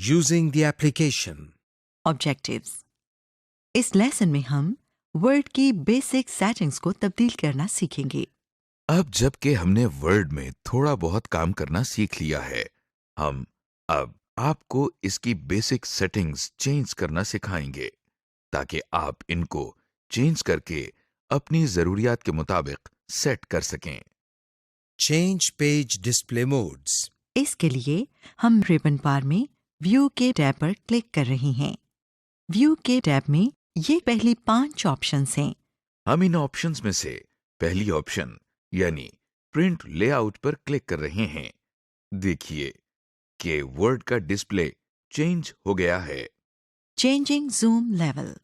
Using the application. Objectives. इस lesson में हम वर्ड की बेसिक सेटिंग्स को तब्दील करना सीखेंगे। अब जबकि हमने वर्ड में थोड़ा बहुत काम करना सीख लिया है, हम अब आपको इसकी बेसिक सेटिंग्स चेंज करना सिखाएंगे ताकि आप इनको चेंज करके अपनी जरूरियात के मुताबिक सेट कर सकें। Change page display modes. इसके लिए हम रिबन बार में व्यू के टैब पर क्लिक कर रहे हैं। व्यू के टैब में ये पहली 5 ऑप्शंस हैं। हम इन ऑप्शंस में से पहली ऑप्शन यानी प्रिंट लेआउट पर क्लिक कर रहे हैं। देखिए कि वर्ड का डिस्प्ले चेंज हो गया है। Changing zoom level.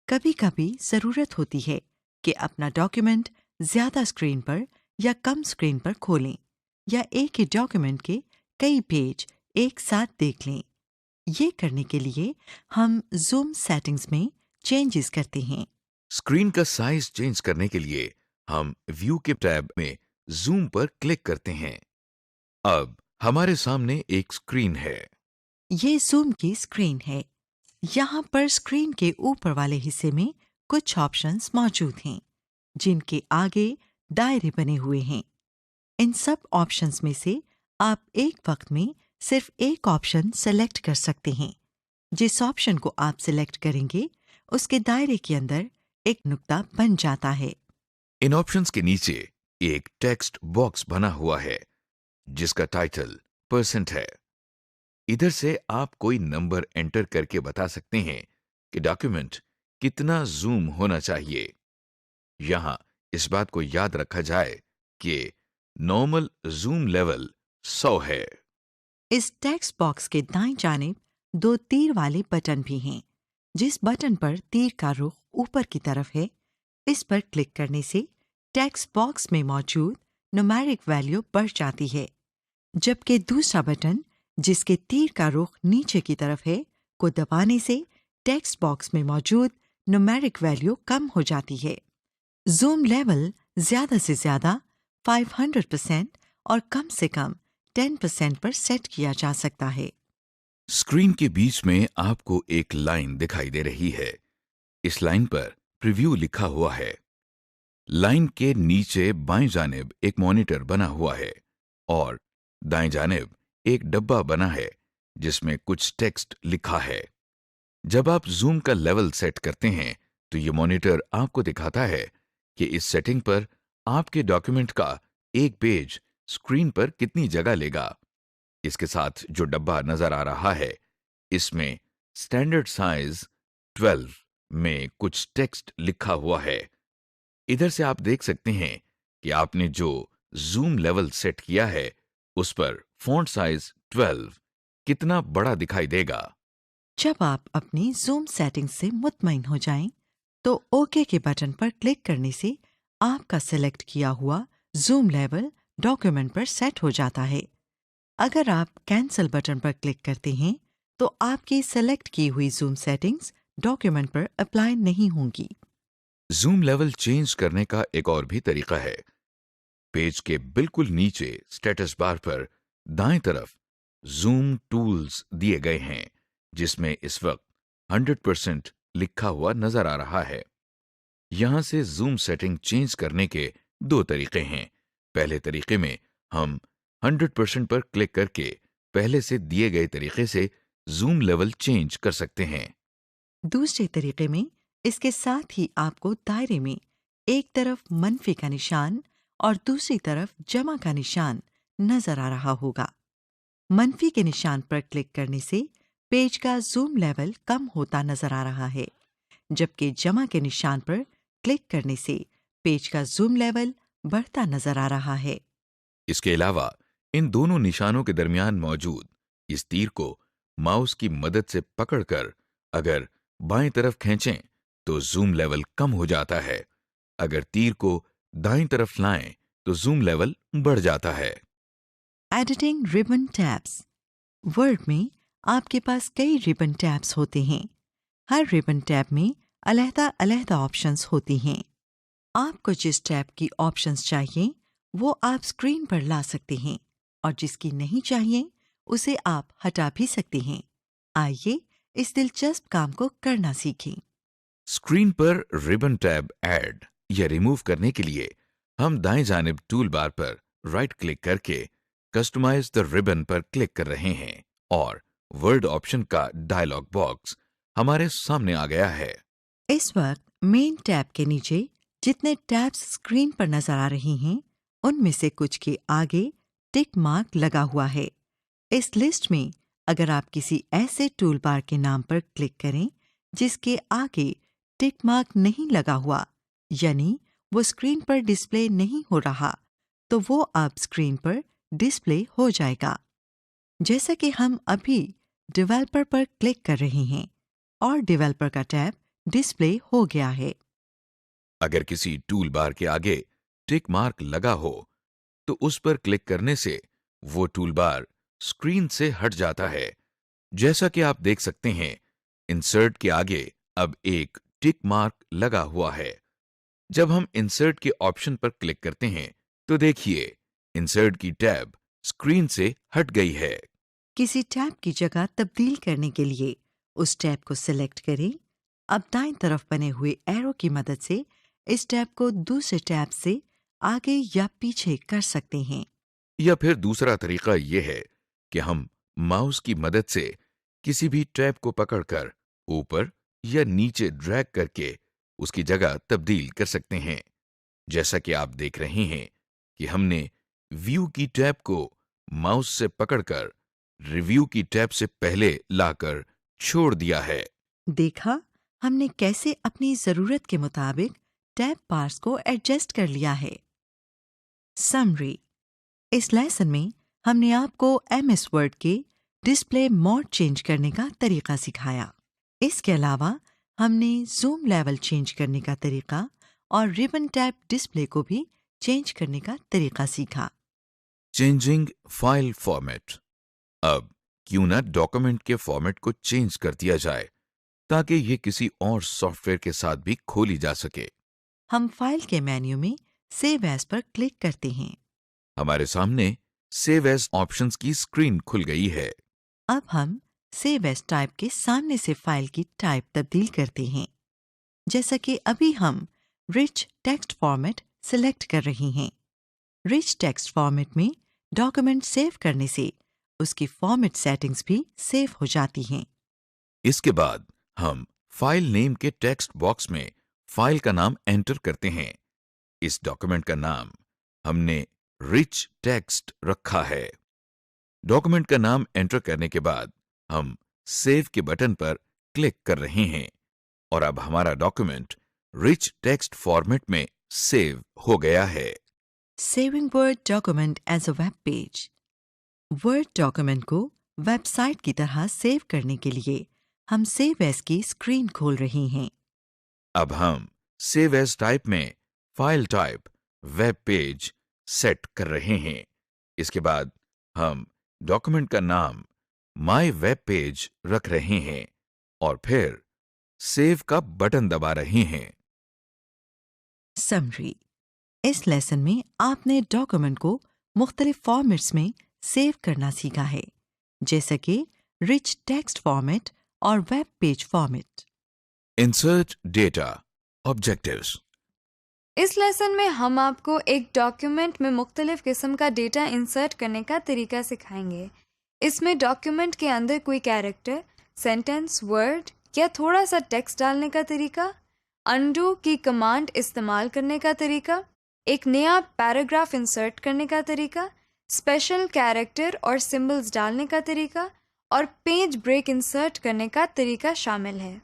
कभी कभी ज़रूरत होती है कि अपना डॉक्यूमेंट ज़्यादा स्क्रीन पर या कम स्क्रीन पर खोलें या एक ही डॉक्यूमेंट के कई पेज एक साथ देख लें। ये करने के लिए हम जूम सेटिंग्स में चेंजेस करते हैं। स्क्रीन का साइज चेंज करने के लिए हम व्यू के टैब में जूम पर क्लिक करते हैं। अब हमारे सामने एक स्क्रीन है। ये जूम की स्क्रीन है। यहाँ पर स्क्रीन के ऊपर वाले हिस्से में कुछ ऑप्शंस मौजूद हैं जिनके आगे दायरे बने हुए हैं। इन सब ऑप्शंस में से आप एक वक्त में सिर्फ एक ऑप्शन सेलेक्ट कर सकते हैं। जिस ऑप्शन को आप सिलेक्ट करेंगे उसके दायरे के अंदर एक नुक्ता बन जाता है। इन ऑप्शंस के नीचे एक टेक्स्ट बॉक्स बना हुआ है जिसका टाइटल परसेंट है। इधर से आप कोई नंबर एंटर करके बता सकते हैं कि डॉक्यूमेंट कितना जूम होना चाहिए। यहां इस बात को याद रखा जाए कि नॉर्मल जूम लेवल 100 है। इस टेक्स्ट बॉक्स के दाईं जानिब 2 तीर वाले बटन भी हैं। जिस बटन पर तीर का रुख ऊपर की तरफ है, इस पर क्लिक करने से टेक्स्ट बॉक्स में मौजूद न्यूमेरिक वैल्यू बढ़ जाती है, जबकि दूसरा बटन जिसके तीर का रुख नीचे की तरफ है को दबाने से टेक्स्ट बॉक्स में मौजूद न्यूमेरिक वैल्यू कम हो जाती है। जूम लेवल ज्यादा से ज्यादा 500% और कम से कम 10% पर सेट किया जा सकता है। स्क्रीन के बीच में आपको एक लाइन दिखाई दे रही है। इस लाइन पर प्रीव्यू लिखा हुआ है। लाइन के नीचे बाएं जानिब एक मॉनिटर बना हुआ है और दाएं जानिब एक डब्बा बना है जिसमें कुछ टेक्स्ट लिखा है। जब आप जूम का लेवल सेट करते हैं तो ये मॉनिटर आपको दिखाता है कि इस सेटिंग पर आपके डॉक्यूमेंट का एक पेज स्क्रीन पर कितनी जगह लेगा। इसके साथ जो डब्बा नजर आ रहा है इसमें स्टैंडर्ड साइज 12 में कुछ टेक्स्ट लिखा हुआ है। इधर से आप देख सकते हैं कि आपने जो जूम लेवल सेट किया है उस पर फॉन्ट साइज 12 कितना बड़ा दिखाई देगा। जब आप अपनी जूम सेटिंग से मुतमईन हो जाएं, तो ओके के बटन पर क्लिक करने से आपका सेलेक्ट किया हुआ जूम लेवल डॉक्यूमेंट पर सेट हो जाता है। अगर आप कैंसिल बटन पर क्लिक करते हैं तो आपकी सेलेक्ट की हुई जूम सेटिंग्स डॉक्यूमेंट पर अप्लाई नहीं होंगी। जूम लेवल चेंज करने का एक और भी तरीका है। पेज के बिल्कुल नीचे स्टेटस बार पर दाएं तरफ जूम टूल्स दिए गए हैं जिसमें इस वक्त 100% लिखा हुआ नजर आ रहा है। यहां से जूम सेटिंग चेंज करने के 2 तरीके हैं। पहले तरीके में हम 100% पर क्लिक करके पहले से दिए गए तरीके से जूम लेवल चेंज कर सकते हैं। दूसरे तरीके में इसके साथ ही आपको दायरे में एक तरफ मनफी का निशान और दूसरी तरफ जमा का निशान नजर आ रहा होगा। मनफी के निशान पर क्लिक करने से पेज का जूम लेवल कम होता नजर आ रहा है, जबकि जमा के निशान पर क्लिक करने से पेज का जूम लेवल बढ़ता नजर आ रहा है। इसके अलावा इन दोनों निशानों के दरमियान मौजूद इस तीर को माउस की मदद से पकड़कर अगर बाएं तरफ खींचें तो जूम लेवल कम हो जाता है। अगर तीर को दाईं तरफ लाएं तो जूम लेवल बढ़ जाता है। Editing ribbon tabs. वर्ड में आपके पास कई रिबन टैब्स होते हैं। हर रिबन टैब में अलग-अलग ऑप्शंस होती हैं। आपको जिस टैब की ऑप्शंस चाहिए वो आप स्क्रीन पर ला सकते हैं और जिसकी नहीं चाहिए उसे आप हटा भी सकते हैं। आइए इस दिलचस्प काम को करना सीखें। स्क्रीन पर रिबन टैब ऐड या रिमूव करने के लिए हम दाएं जानिब टूल बार पर राइट क्लिक करके कस्टमाइज द रिबन पर क्लिक कर रहे हैं और वर्ड ऑप्शन का डायलॉग बॉक्स हमारे सामने आ गया है। इस वक्त मेन टैब के नीचे जितने टैब्स स्क्रीन पर नजर आ रही हैं, उनमें से कुछ के आगे टिक मार्क लगा हुआ है। इस लिस्ट में अगर आप किसी ऐसे टूल बार के नाम पर क्लिक करें जिसके आगे टिक मार्क नहीं लगा हुआ, यानी वो स्क्रीन पर डिस्प्ले नहीं हो रहा, तो वो अब स्क्रीन पर डिस्प्ले हो जाएगा। जैसा कि हम अभी डेवलपर पर क्लिक कर रहे हैं और डेवलपर का टैब डिस्प्ले हो गया है। अगर किसी टूल बार के आगे टिक मार्क लगा हो तो उस पर क्लिक करने से वो टूल बार स्क्रीन से हट जाता है। जैसा कि आप देख सकते हैं, इंसर्ट के आगे अब एक टिक मार्क लगा हुआ है। जब हम इंसर्ट के ऑप्शन पर क्लिक करते हैं तो देखिए इंसर्ट की टैब स्क्रीन से हट गई है। किसी टैब की जगह तब्दील करने के लिए उस टैब को सिलेक्ट करें। अब दाईं तरफ बने हुए एरो की मदद से इस टैब को दूसरे टैब से आगे या पीछे कर सकते हैं। या फिर दूसरा तरीका यह है कि हम माउस की मदद से किसी भी टैब को पकड़कर ऊपर या नीचे ड्रैग करके उसकी जगह तब्दील कर सकते हैं। जैसा कि आप देख रहे हैं कि हमने व्यू की टैब को माउस से पकड़कर रिव्यू की टैब से पहले लाकर छोड़ दिया है। देखा हमने कैसे अपनी जरूरत के मुताबिक टैब बार्स को एडजस्ट कर लिया है। समरी: इस लेसन में हमने आपको MS वर्ड के डिस्प्ले मोड चेंज करने का तरीका सिखाया। इसके अलावा हमने जूम लेवल चेंज करने का तरीका और रिबन टैब डिस्प्ले को भी चेंज करने का तरीका सीखा। Changing file format. अब क्यों ना डॉक्यूमेंट के फॉर्मेट को चेंज कर दिया जाए ताकि ये किसी और सॉफ्टवेयर के साथ भी खोली जा सके। हम फाइल के मेन्यू में सेव एज पर क्लिक करते हैं। हमारे सामने सेव एज ऑप्शंस की स्क्रीन खुल गई है। अब हम सेव एज टाइप के सामने से फाइल की टाइप तब्दील करते हैं। जैसा कि अभी हम रिच टेक्स्ट फॉर्मेट सिलेक्ट कर रहे हैं। रिच टेक्स्ट फॉर्मेट में डॉक्यूमेंट सेव करने से उसकी फॉर्मेट सेटिंग्स भी सेव हो जाती हैं। इसके बाद हम फाइल नेम के टेक्स्ट बॉक्स में फाइल का नाम एंटर करते हैं। इस डॉक्यूमेंट का नाम हमने रिच टेक्स्ट रखा है। डॉक्यूमेंट का नाम एंटर करने के बाद हम सेव के बटन पर क्लिक कर रहे हैं और अब हमारा डॉक्यूमेंट रिच टेक्स्ट फॉर्मेट में सेव हो गया है। Saving word document as a web page. Word document को वेबसाइट की तरह सेव करने के लिए हम सेव एज की स्क्रीन खोल रहे हैं। अब हम सेव एज टाइप में file type web page set कर रहे हैं। इसके बाद हम डॉक्यूमेंट का नाम माय वेब पेज रख रहे हैं और फिर सेव का बटन दबा रहे हैं। समरी: इस लेसन में आपने डॉक्यूमेंट को मुख्तलिफ फॉर्मेट्स में सेव करना सीखा है, जैसे कि रिच टेक्स्ट फॉर्मेट और web page format. Insert data objectives. इस लेसन में हम आपको एक डॉक्यूमेंट में मुख्तलिफ किस्म का डेटा इंसर्ट करने का तरीका सिखाएंगे। इसमें डॉक्यूमेंट के अंदर कोई कैरेक्टर, सेंटेंस, वर्ड या थोड़ा सा टेक्स्ट डालने का तरीका, अनडू की कमांड इस्तेमाल करने का तरीका, एक नया पैराग्राफ इंसर्ट करने का तरीका, स्पेशल कैरेक्टर और सिंबल्स डालने का तरीका और पेज ब्रेक इंसर्ट करने का तरीका शामिल है।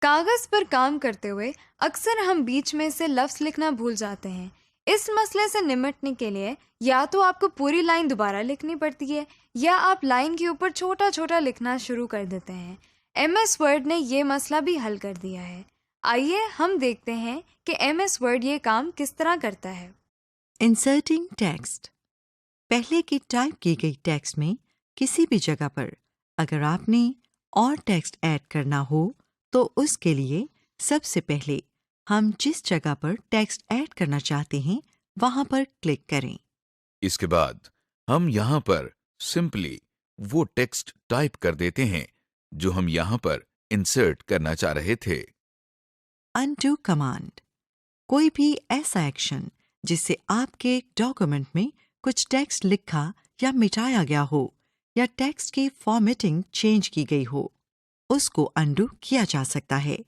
कागज़ पर काम करते हुए अक्सर हम बीच में से लफ्ज़ लिखना भूल जाते हैं। इस मसले से निपटने के लिए या तो आपको पूरी लाइन दोबारा लिखनी पड़ती है या आप लाइन के ऊपर छोटा छोटा लिखना शुरू कर देते हैं। MS वर्ड ने ये मसला भी हल कर दिया है। आइए हम देखते हैं कि MS वर्ड ये काम किस तरह करता है। Inserting text. पहले की टाइप की गई टेक्स्ट में किसी भी जगह पर अगर आपने और टेक्स्ट ऐड करना हो तो उसके लिए सबसे पहले हम जिस जगह पर टेक्स्ट ऐड करना चाहते हैं वहां पर क्लिक करें। इसके बाद हम यहां पर सिंपली वो टेक्स्ट टाइप कर देते हैं जो हम यहां पर इंसर्ट करना चाह रहे थे। अनडू कमांड कोई भी ऐसा एक्शन जिससे आपके डॉक्यूमेंट में कुछ टेक्स्ट लिखा या मिटाया गया हो या टेक्स्ट की फॉर्मेटिंग चेंज की गई हो, उसको अनडू किया जा सकता है।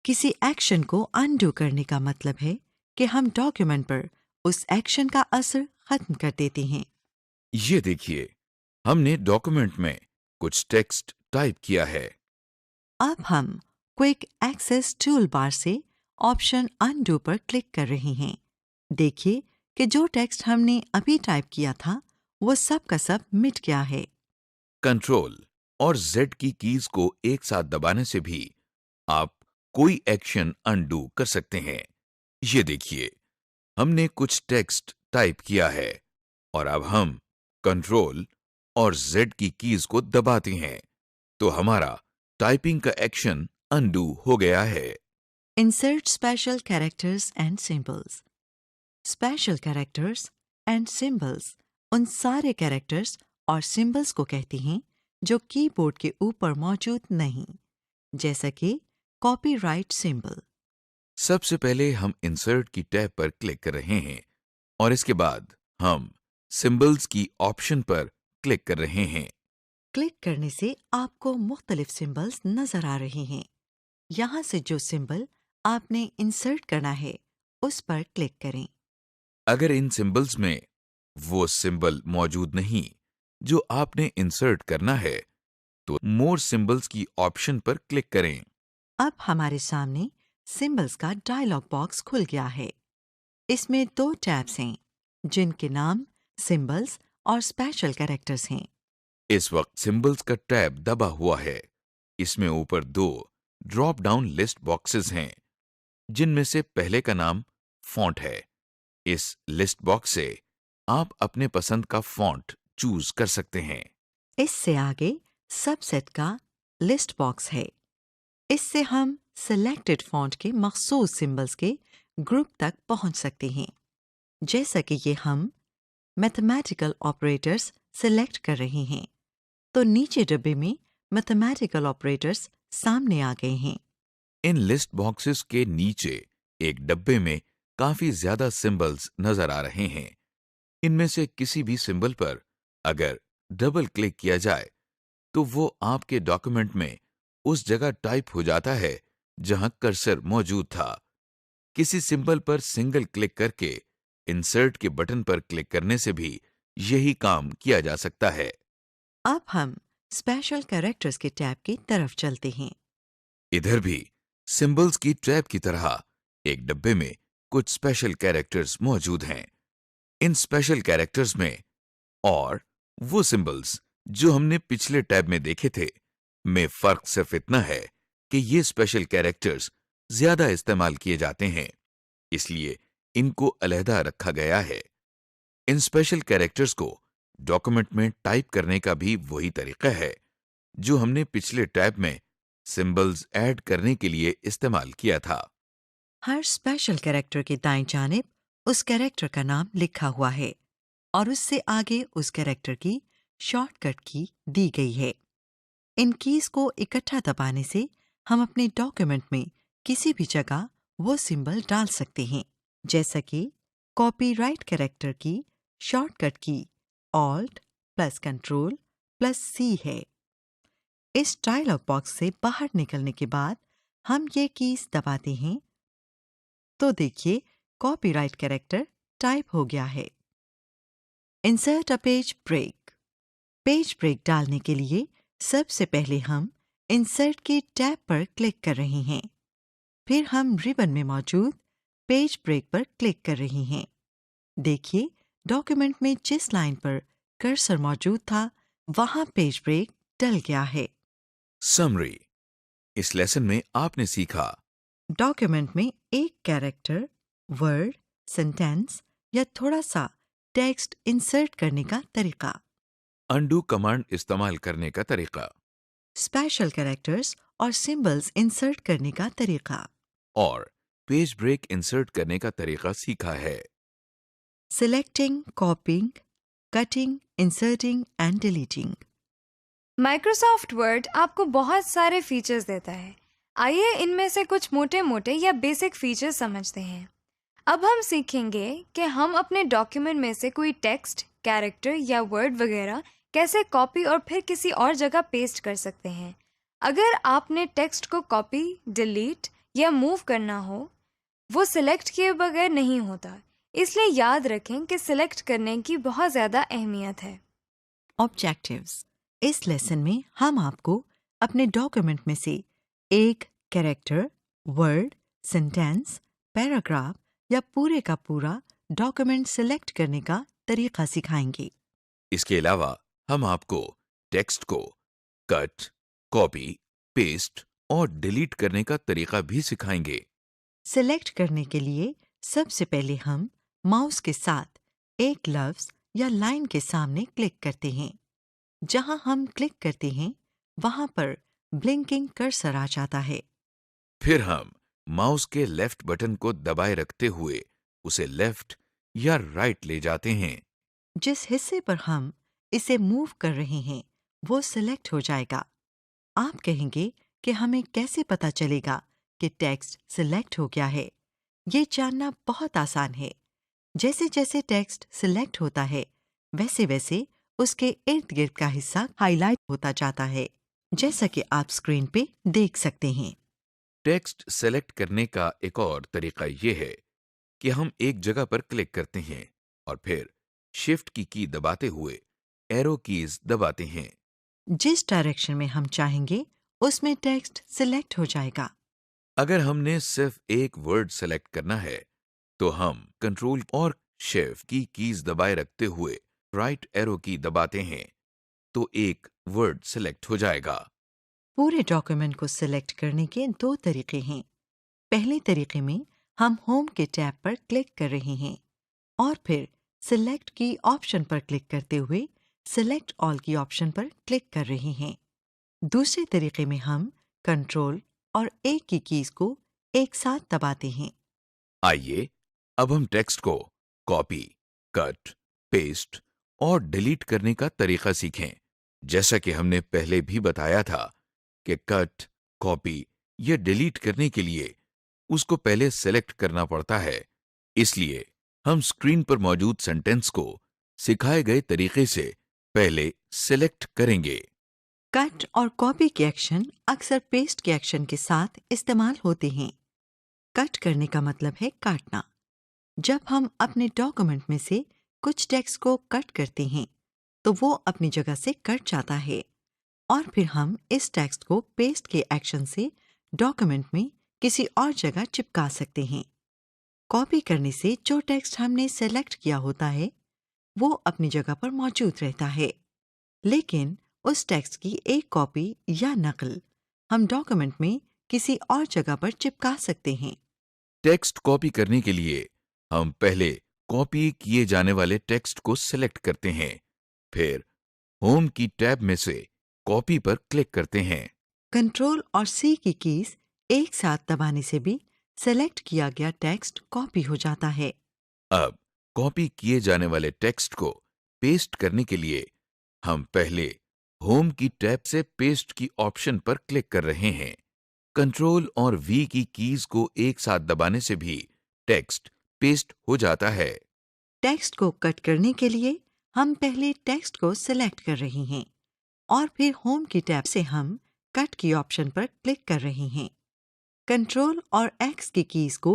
किसी एक्शन को अनडू करने का मतलब है कि हम डॉक्यूमेंट पर उस एक्शन का असर खत्म कर देते हैं। ये देखिए, हमने डॉक्यूमेंट में कुछ टेक्स्ट टाइप किया है। अब हम क्विक एक्सेस टूल बार से ऑप्शन अनडू पर क्लिक कर रहे हैं। देखिए कि जो टेक्स्ट हमने अभी टाइप किया था वो सब का सब मिट गया है। कंट्रोल और Z की कीज को एक साथ दबाने से भी आप कोई एक्शन अनडू कर सकते हैं। ये देखिए, हमने कुछ टेक्स्ट टाइप किया है और अब हम कंट्रोल और Z की कीज को दबाते हैं तो हमारा टाइपिंग का एक्शन अनडू हो गया है। Insert special characters and symbols. Special characters and symbols उन सारे कैरेक्टर्स और सिंबल्स को कहते हैं जो कीबोर्ड के ऊपर मौजूद नहीं, जैसा कि कॉपीराइट सिंबल। सबसे पहले हम इंसर्ट की टैब पर क्लिक कर रहे हैं और इसके बाद हम सिंबल्स की ऑप्शन पर क्लिक कर रहे हैं। क्लिक करने से आपको मुख्तलिफ सिंबल्स नजर आ रहे हैं। यहाँ से जो सिंबल आपने इंसर्ट करना है उस पर क्लिक करें। अगर इन सिंबल्स में वो सिंबल मौजूद नहीं जो आपने इंसर्ट करना है तो मोर सिंबल्स की ऑप्शन पर क्लिक करें। अब हमारे सामने सिंबल्स का डायलॉग बॉक्स खुल गया है। इसमें 2 टैब्स हैं जिनके नाम सिंबल्स और स्पेशल कैरेक्टर्स हैं। इस वक्त सिंबल्स का टैब दबा हुआ है। इसमें ऊपर 2 ड्रॉप डाउन लिस्ट बॉक्सेस हैं जिनमें से पहले का नाम फॉन्ट है। इस लिस्ट बॉक्स से आप अपने पसंद का फॉन्ट चूज कर सकते हैं। इससे आगे सबसेट का लिस्ट बॉक्स है। इससे हम सिलेक्टेड फॉन्ट के मखसूस सिंबल्स के ग्रुप तक पहुंच सकते हैं। जैसा कि ये हम मैथमेटिकल ऑपरेटर्स सिलेक्ट कर रहे हैं तो नीचे डब्बे में मैथमेटिकल ऑपरेटर्स सामने आ गए हैं। इन लिस्ट बॉक्सेस के नीचे एक डब्बे में काफी ज्यादा सिंबल्स नजर आ रहे हैं। इनमें से किसी भी सिंबल पर अगर डबल क्लिक किया जाए तो वो आपके डॉक्यूमेंट में उस जगह टाइप हो जाता है जहां कर्सर मौजूद था। किसी सिंबल पर सिंगल क्लिक करके इंसर्ट के बटन पर क्लिक करने से भी यही काम किया जा सकता है। अब हम स्पेशल कैरेक्टर्स के टैब की तरफ चलते हैं। इधर भी सिंबल्स की टैब की तरह एक डब्बे में कुछ स्पेशल कैरेक्टर्स मौजूद हैं। इन स्पेशल कैरेक्टर्स में और वो सिंबल्स जो हमने पिछले टैब में देखे थे में फर्क सिर्फ इतना है कि ये स्पेशल कैरेक्टर्स ज्यादा इस्तेमाल किए जाते हैं, इसलिए इनको अलहदा रखा गया है। इन स्पेशल कैरेक्टर्स को डॉक्यूमेंट में टाइप करने का भी वही तरीका है जो हमने पिछले टैब में सिंबल्स ऐड करने के लिए इस्तेमाल किया था। हर स्पेशल कैरेक्टर के दाईं जानिब उस कैरेक्टर का नाम लिखा हुआ है और उससे आगे उस कैरेक्टर की शॉर्टकट की दी गई है। इन कीज को इकट्ठा दबाने से हम अपने डॉक्यूमेंट में किसी भी जगह वो सिंबल डाल सकते हैं, जैसा कि कॉपीराइट कैरेक्टर की शॉर्टकट की Alt+Ctrl+C है। इस डायलॉग बॉक्स से बाहर निकलने के बाद हम ये कीज दबाते हैं तो देखिए कॉपीराइट कैरेक्टर टाइप हो गया है। Insert a page break. Page break डालने के लिए सबसे पहले हम इंसर्ट के टैब पर क्लिक कर रहे हैं। फिर हम रिबन में मौजूद पेज ब्रेक पर क्लिक कर रहे हैं। देखिए डॉक्यूमेंट में जिस लाइन पर कर्सर मौजूद था वहां पेज ब्रेक डल गया है। समरी। इस लेसन में आपने सीखा डॉक्यूमेंट में एक कैरेक्टर, वर्ड, सेंटेंस या थोड़ा सा टेक्स्ट इंसर्ट करने का तरीका, अनडू कमांड इस्तेमाल करने का तरीका स्पेशल कैरेक्टर्स और सिंबल्स इंसर्ट करने का तरीका, और पेज ब्रेक इंसर्ट करने का तरीका सीखा है। Selecting, कॉपिंग, cutting, inserting and deleting. Microsoft word आपको बहुत सारे फीचर्स देता है। आइए इनमें से कुछ मोटे मोटे या बेसिक फीचर्स समझते हैं। अब हम सीखेंगे कि हम अपने डॉक्यूमेंट में से कोई टेक्स्ट, कैरेक्टर या वर्ड वगैरह कैसे कॉपी और फिर किसी और जगह पेस्ट कर सकते हैं। अगर आपने टेक्स्ट को कॉपी, डिलीट या मूव करना हो, वो सिलेक्ट किए बगैर नहीं होता। इसलिए याद रखें कि सिलेक्ट करने की बहुत ज़्यादा अहमियत है। ऑब्जेक्टिव्स। इस लेसन में हम आपको अपने डॉक्यूमेंट में से एक कैरेक्टर, वर्ड, सेंटेंस, पैराग्राफ या पूरे का पूरा डॉक्यूमेंट सिलेक्ट करने का तरीका सिखाएंगे। इसके अलावा हम आपको टेक्स्ट को कट, कॉपी, पेस्ट और डिलीट करने का तरीका भी सिखाएंगे। सिलेक्ट करने के लिए सबसे पहले हम माउस के साथ एक लफ्ज या लाइन के सामने क्लिक करते हैं। जहां हम क्लिक करते हैं वहां पर ब्लिंकिंग कर्सर आ जाता है। फिर हम माउस के लेफ्ट बटन को दबाए रखते हुए उसे लेफ्ट या राइट ले जाते हैं। जिस हिस्से पर हम इसे मूव कर रहे हैं वो सिलेक्ट हो जाएगा। आप कहेंगे कि हमें कैसे पता चलेगा कि टेक्स्ट सिलेक्ट हो गया है। ये जानना बहुत आसान है। जैसे जैसे टेक्स्ट सिलेक्ट होता है वैसे वैसे उसके इर्द गिर्द का हिस्सा हाईलाइट होता जाता है, जैसा कि आप स्क्रीन पे देख सकते हैं। टेक्स्ट सेलेक्ट करने का एक और तरीका ये है कि हम एक जगह पर क्लिक करते हैं और फिर शिफ्ट की दबाते हुए एरो कीज दबाते हैं। जिस डायरेक्शन में हम चाहेंगे उसमें टेक्स्ट सिलेक्ट हो जाएगा। अगर हमने सिर्फ एक वर्ड सेलेक्ट करना है तो हम कंट्रोल और शिफ्ट की कीज दबाए रखते हुए राइट एरो की दबाते हैं तो एक वर्ड सेलेक्ट हो जाएगा। पूरे डॉक्यूमेंट को सिलेक्ट करने के दो तरीके हैं। पहले तरीके में हम होम के टैब पर क्लिक कर रहे हैं और फिर सिलेक्ट की ऑप्शन पर क्लिक करते हुए सिलेक्ट ऑल की ऑप्शन पर क्लिक कर रहे हैं। दूसरे तरीके में हम कंट्रोल और ए की कीज को एक साथ दबाते हैं। आइए अब हम टेक्स्ट को कॉपी, कट, पेस्ट और डिलीट करने का तरीका सीखें। जैसा कि हमने पहले भी बताया था कि कट, कॉपी या डिलीट करने के लिए उसको पहले सेलेक्ट करना पड़ता है। इसलिए हम स्क्रीन पर मौजूद सेंटेंस को सिखाए गए तरीके से पहले सेलेक्ट करेंगे। कट और कॉपी के एक्शन अक्सर पेस्ट के एक्शन के साथ इस्तेमाल होते हैं। कट करने का मतलब है काटना। जब हम अपने डॉक्यूमेंट में से कुछ टेक्स्ट को कट करते हैं तो वो अपनी जगह से कट जाता है और फिर हम इस टेक्स्ट को पेस्ट के एक्शन से डॉक्यूमेंट में किसी और जगह चिपका सकते हैं। कॉपी करने से जो टेक्स्ट हमने सेलेक्ट किया होता है वो अपनी जगह पर मौजूद रहता है, लेकिन उस टेक्स्ट की एक कॉपी या नकल हम डॉक्यूमेंट में किसी और जगह पर चिपका सकते हैं। टेक्स्ट कॉपी करने के लिए हम पहले कॉपी किए जाने वाले टेक्स्ट को सिलेक्ट करते हैं, फिर होम की टैब में से कॉपी पर क्लिक करते हैं। कंट्रोल और सी की कीज एक साथ दबाने से भी सेलेक्ट किया गया टेक्स्ट कॉपी हो जाता है। अब कॉपी किए जाने वाले टेक्स्ट को पेस्ट करने के लिए हम पहले होम की टैब से पेस्ट की ऑप्शन पर क्लिक कर रहे हैं। कंट्रोल और वी की कीज को एक साथ दबाने से भी टेक्स्ट पेस्ट हो जाता है। टेक्स्ट को कट करने के लिए हम पहले टेक्स्ट को सिलेक्ट कर रहे हैं और फिर होम की टैब से हम कट की ऑप्शन पर क्लिक कर रहे हैं। कंट्रोल और एक्स की कीज को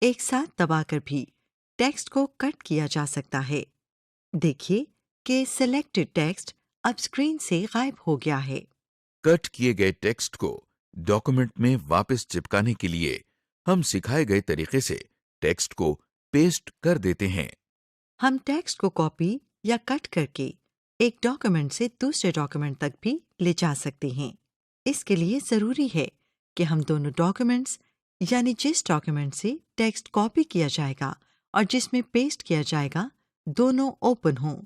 एक साथ दबाकर भी टेक्स्ट को कट किया जा सकता है। देखिए कि सिलेक्टेड टेक्स्ट अब स्क्रीन से गायब हो गया है। कट किए गए टेक्स्ट को डॉक्यूमेंट में वापस चिपकाने के लिए हम सिखाए गए तरीके से टेक्स्ट को पेस्ट कर देते हैं। हम टेक्स्ट को कॉपी या कट करके एक डॉक्यूमेंट से दूसरे डॉक्यूमेंट तक भी ले जा सकते हैं। इसके लिए जरूरी है कि हम दोनों डॉक्यूमेंट्स यानी जिस डॉक्यूमेंट से टेक्स्ट कॉपी किया जाएगा और जिसमें पेस्ट किया जाएगा दोनों ओपन हों।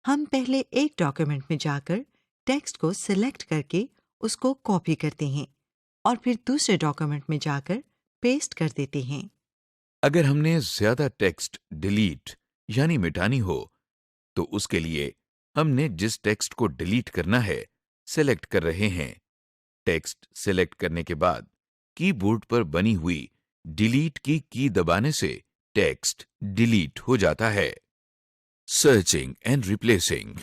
हम पहले एक डॉक्यूमेंट में जाकर टेक्स्ट को सिलेक्ट करके उसको कॉपी करते हैं और फिर दूसरे डॉक्यूमेंट में जाकर पेस्ट कर देते हैं। अगर हमने ज्यादा टेक्स्ट डिलीट यानी मिटानी हो तो उसके लिए हमने जिस टेक्स्ट को डिलीट करना है सेलेक्ट कर रहे हैं। टेक्स्ट सेलेक्ट करने के बाद कीबोर्ड पर बनी हुई डिलीट की दबाने से टेक्स्ट डिलीट हो जाता है। Searching and replacing.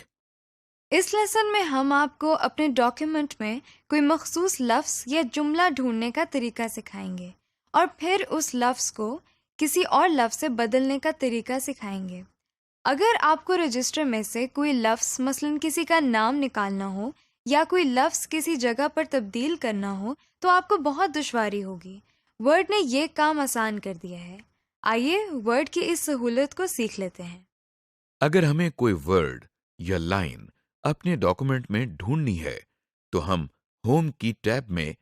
इस लेसन में हम आपको अपने डॉक्यूमेंट में कोई मखसूस लफ्ज़ या जुमला ढूंढने का तरीका सिखाएंगे और फिर उस लफ्ज़ को किसी और लफ्ज़ से बदलने का तरीका सिखाएंगे। अगर आपको रजिस्टर में से कोई लफ्ज़ मसलन किसी का नाम निकालना हो या कोई लफ्ज़ किसी जगह पर तब्दील करना हो तो आपको बहुत दुश्वारी होगी। वर्ड ने ये काम आसान कर दिया है। आइए वर्ड की इस सहूलत को सीख लेते हैं। अगर हमें कोई वर्ड या लाइन अपने डॉक्यूमेंट में ढूंढनी है तो हम होम की टैब में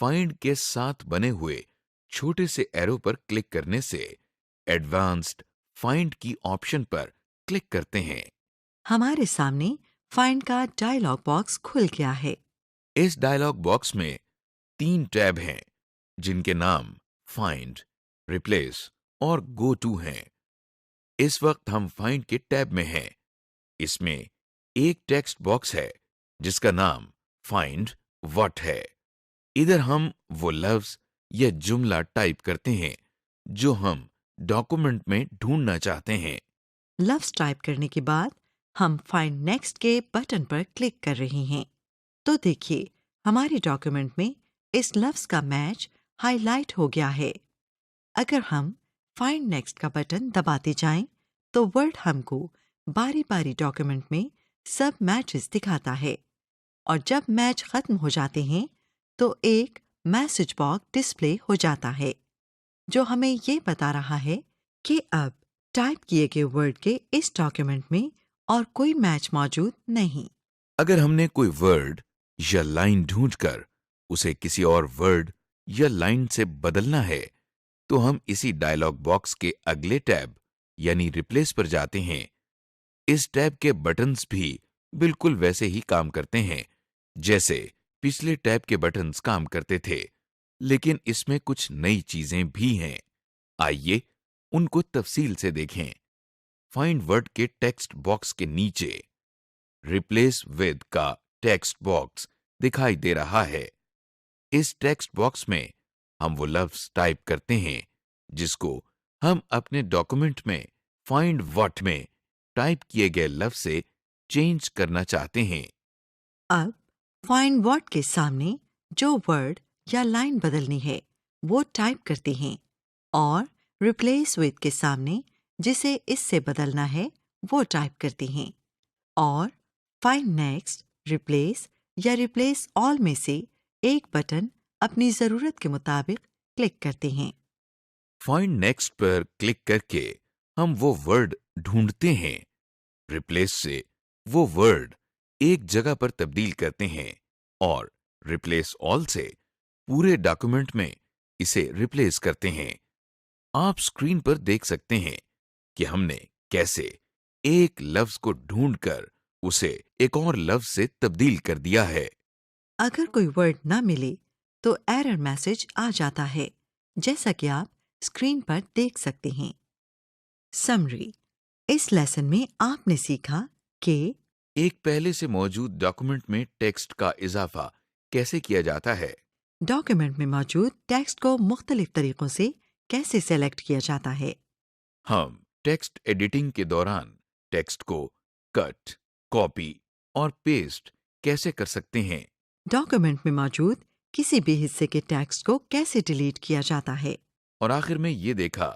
फाइंड के साथ बने हुए छोटे से एरो पर क्लिक करने से एडवांस्ड फाइंड की ऑप्शन पर क्लिक करते हैं। हमारे सामने फाइंड का डायलॉग बॉक्स खुल गया है। इस डायलॉग बॉक्स में 3 टैब हैं जिनके नाम फाइंड, रिप्लेस और गो टू हैं। इस वक्त हम फाइंड के टैब में हैं। इसमें एक टेक्स्ट बॉक्स है जिसका नाम फाइंड व्हाट है। इधर हम वो लफ्ज या जुमला टाइप करते हैं जो हम डॉक्यूमेंट में ढूंढना चाहते हैं। लफ्ज़ टाइप करने के बाद हम फाइंड नेक्स्ट के बटन पर क्लिक कर रहे हैं। तो देखिए हमारे डॉक्यूमेंट में इस लफ्ज़ का मैच हाईलाइट हो गया है। अगर हम फाइंड नेक्स्ट का बटन दबाते जाएं तो वर्ड हमको बारी बारी डॉक्यूमेंट में सब मैचेस दिखाता है और जब मैच खत्म हो जाते हैं तो एक मैसेज बॉक्स डिस्प्ले हो जाता है जो हमें ये बता रहा है कि अब टाइप किए गए वर्ड के इस डॉक्यूमेंट में और कोई मैच मौजूद नहीं। अगर हमने कोई वर्ड या लाइन ढूंढकर उसे किसी और वर्ड या लाइन से बदलना है तो हम इसी डायलॉग बॉक्स के अगले टैब यानी रिप्लेस पर जाते हैं। इस टैब के बटन्स भी बिल्कुल वैसे ही काम करते हैं जैसे पिछले टैब के बटन्स काम करते थे, लेकिन इसमें कुछ नई चीजें भी हैं। आइए उनको तफसील से देखें। फाइंड वर्ड के टेक्स्ट बॉक्स के नीचे रिप्लेस विद का टेक्स्ट बॉक्स दिखाई दे रहा है। इस टेक्स्ट बॉक्स में हम वो लफ्ज टाइप करते हैं जिसको हम अपने डॉक्यूमेंट में फाइंड व्हाट में टाइप किए गए लफ्ज से चेंज करना चाहते हैं। अब फाइंड व्हाट के सामने जो वर्ड या लाइन बदलनी है वो टाइप करते हैं और रिप्लेस विद के सामने जिसे इससे बदलना है वो टाइप करते हैं और फाइंड नेक्स्ट, रिप्लेस या रिप्लेस ऑल में से एक बटन अपनी जरूरत के मुताबिक क्लिक करते हैं। फाइंड नेक्स्ट पर क्लिक करके हम वो वर्ड ढूंढते हैं। रिप्लेस से वो वर्ड एक जगह पर तब्दील करते हैं और रिप्लेस ऑल से पूरे डॉक्यूमेंट में इसे रिप्लेस करते हैं। आप स्क्रीन पर देख सकते हैं कि हमने कैसे एक लफ्ज को ढूंढकर उसे एक और लफ्ज से तब्दील कर दिया है। अगर कोई वर्ड ना मिले तो एरर मैसेज आ जाता है जैसा कि आप स्क्रीन पर देख सकते हैं। समरी। इस लेसन में आपने सीखा कि एक पहले से मौजूद डॉक्यूमेंट में टेक्स्ट का इजाफा कैसे किया जाता है, डॉक्यूमेंट में मौजूद टेक्स्ट को मुख्तलिफ तरीकों से कैसे सेलेक्ट किया जाता है, हम टेक्स्ट एडिटिंग के दौरान टेक्स्ट को कट, कॉपी और पेस्ट कैसे कर सकते हैं, डॉक्यूमेंट में मौजूद किसी भी हिस्से के टेक्स्ट को कैसे डिलीट किया जाता है और आखिर में ये देखा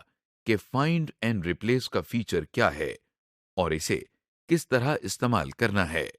कि फाइंड एंड रिप्लेस का फीचर क्या है और इसे किस तरह इस्तेमाल करना है।